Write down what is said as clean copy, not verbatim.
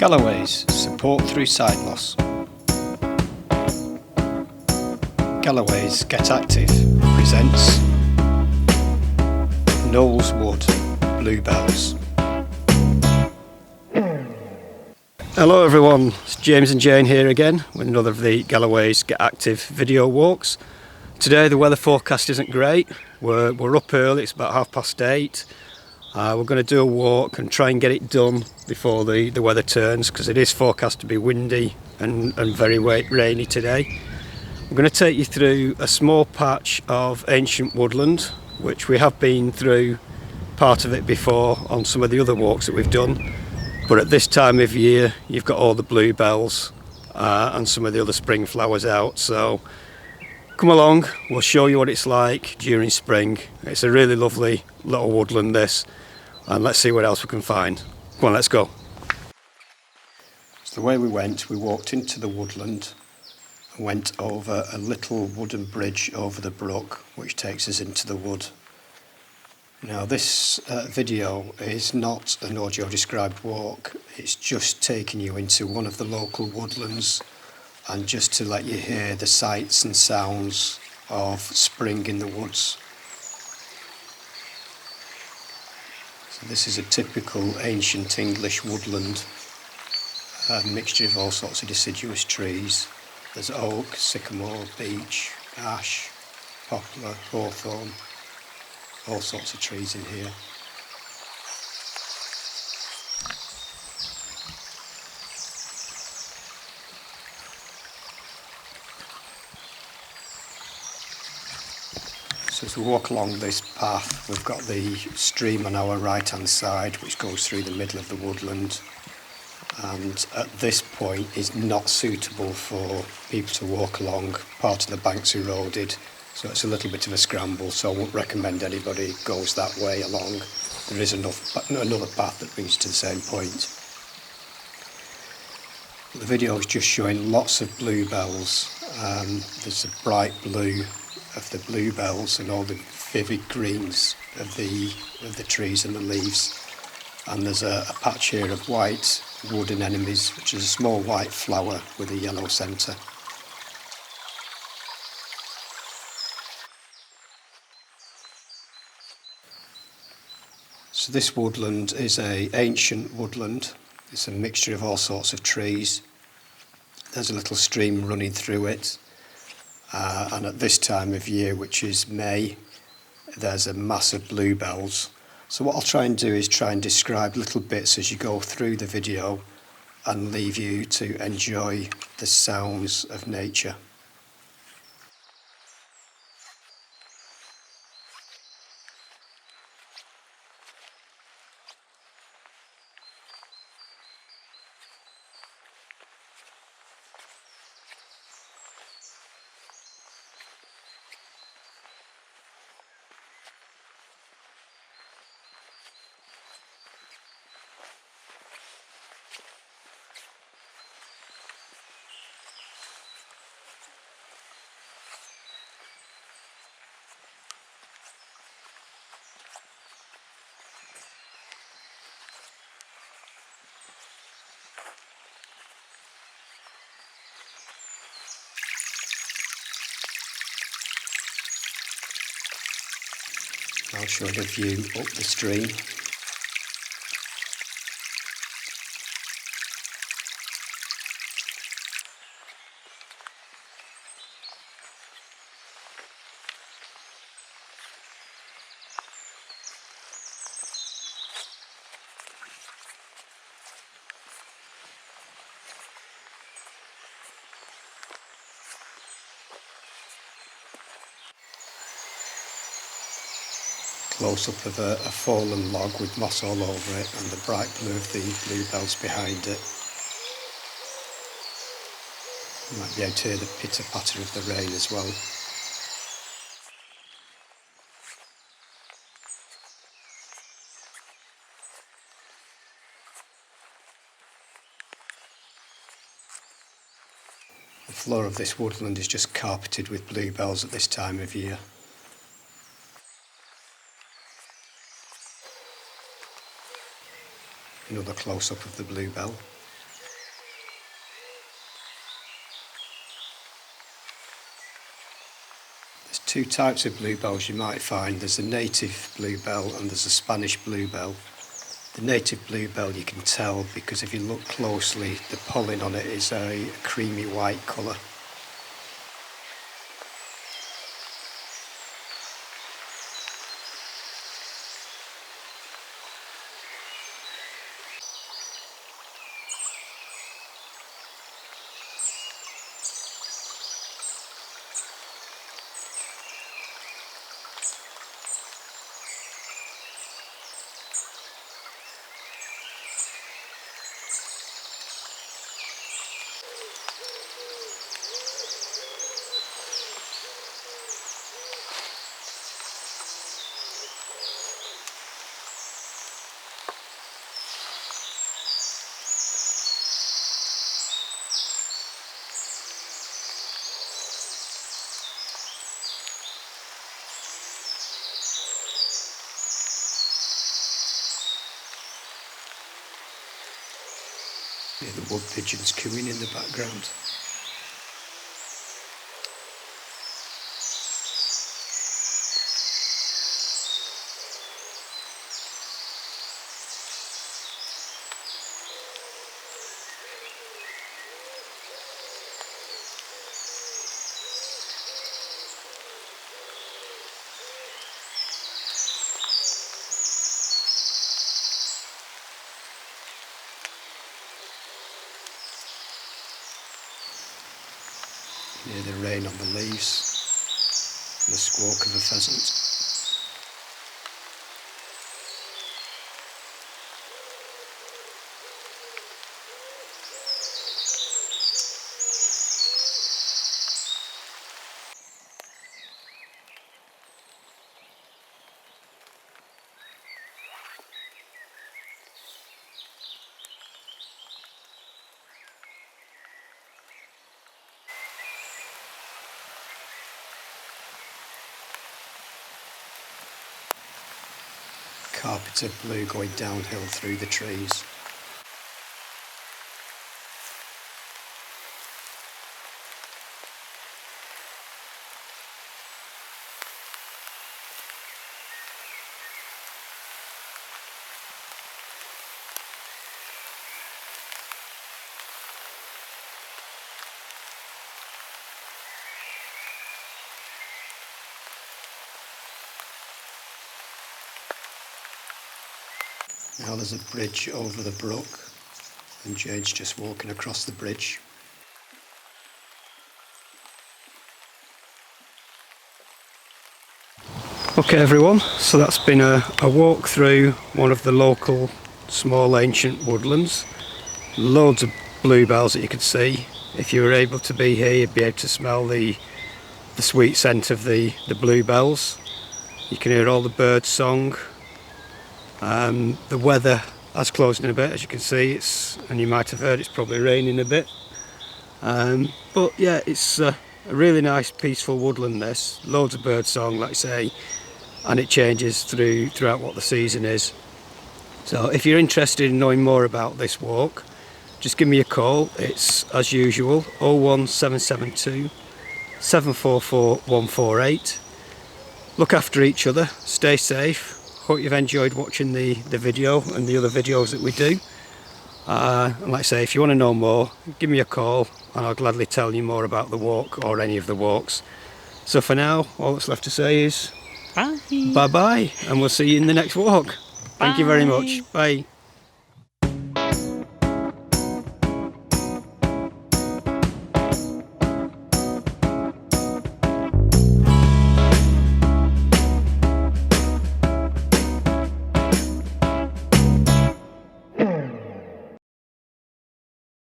Galloway's Support Through Sight Loss. Galloway's Get Active presents Knowles Wood Bluebells. Hello everyone, it's James and Jane here again with another of the Galloway's Get Active video walks. Today the weather forecast isn't great. We're up early, it's about 8:30. We're going to do a walk and try and get it done before the weather turns, because it is forecast to be windy and very rainy today. I'm going to take you through a small patch of ancient woodland, which we have been through part of it before on some of the other walks that we've done. But at this time of year, you've got all the bluebells and some of the other spring flowers out. So come along, we'll show you what it's like during spring. It's a really lovely little woodland this, and let's see what else we can find. Come on, let's go. So the way we walked into the woodland and went over a little wooden bridge over the brook, which takes us into the wood. Now this video is not an audio described walk, it's just taking you into one of the local woodlands and just to let you hear the sights and sounds of spring in the woods. So this is a typical ancient English woodland, a mixture of all sorts of deciduous trees. There's oak, sycamore, beech, ash, poplar, hawthorn, all sorts of trees in here. So as we walk along this path, we've got the stream on our right hand side which goes through the middle of the woodland, and at this point is not suitable for people to walk along. Part of the bank's eroded, so it's a little bit of a scramble, so I won't recommend anybody goes that way along. There is another path that brings you to the same point. The video is just showing lots of bluebells. There's a bright blue of the bluebells and all the vivid greens of the trees and the leaves. And there's a patch here of white wood anemones, which is a small white flower with a yellow centre. So this woodland is an ancient woodland. It's a mixture of all sorts of trees. There's a little stream running through it. And at this time of year, which is May, there's a mass of bluebells. So what I'll try and do is try and describe little bits as you go through the video and leave you to enjoy the sounds of nature. I'll show the view up the stream. Close-up of a fallen log with moss all over it and the bright blue of the bluebells behind it. You might be able to hear the pitter-patter of the rain as well. The floor of this woodland is just carpeted with bluebells at this time of year. Another close-up of the bluebell. two types of bluebells you might find. There's a native bluebell and there's a Spanish bluebell. The native bluebell you can tell because if you look closely, the pollen on it is a creamy white colour. The wood pigeons cooing in the background. Hear the rain on the leaves, and the squawk of a pheasant. Carpet of blue going downhill through the trees. Now there's a bridge over the brook and Jane's just walking across the bridge. Okay everyone, so that's been a walk through one of the local small ancient woodlands. Loads of bluebells that you could see. If you were able to be here you'd be able to smell the sweet scent of the bluebells. You can hear all the birds' song. The weather has closed in a bit, as you can see, and you might have heard it's probably raining a bit. But yeah, it's a really nice peaceful woodland this. Loads of bird song, like I say, and it changes throughout what the season is. So if you're interested in knowing more about this walk, just give me a call. It's as usual 01772 744 148. Look after each other, stay safe. Hope you've enjoyed watching the video and the other videos that we do. And like I say, if you want to know more, give me a call and I'll gladly tell you more about the walk or any of the walks. So for now, all that's left to say is bye bye, and we'll see you in the next walk. Thank you very much. Bye.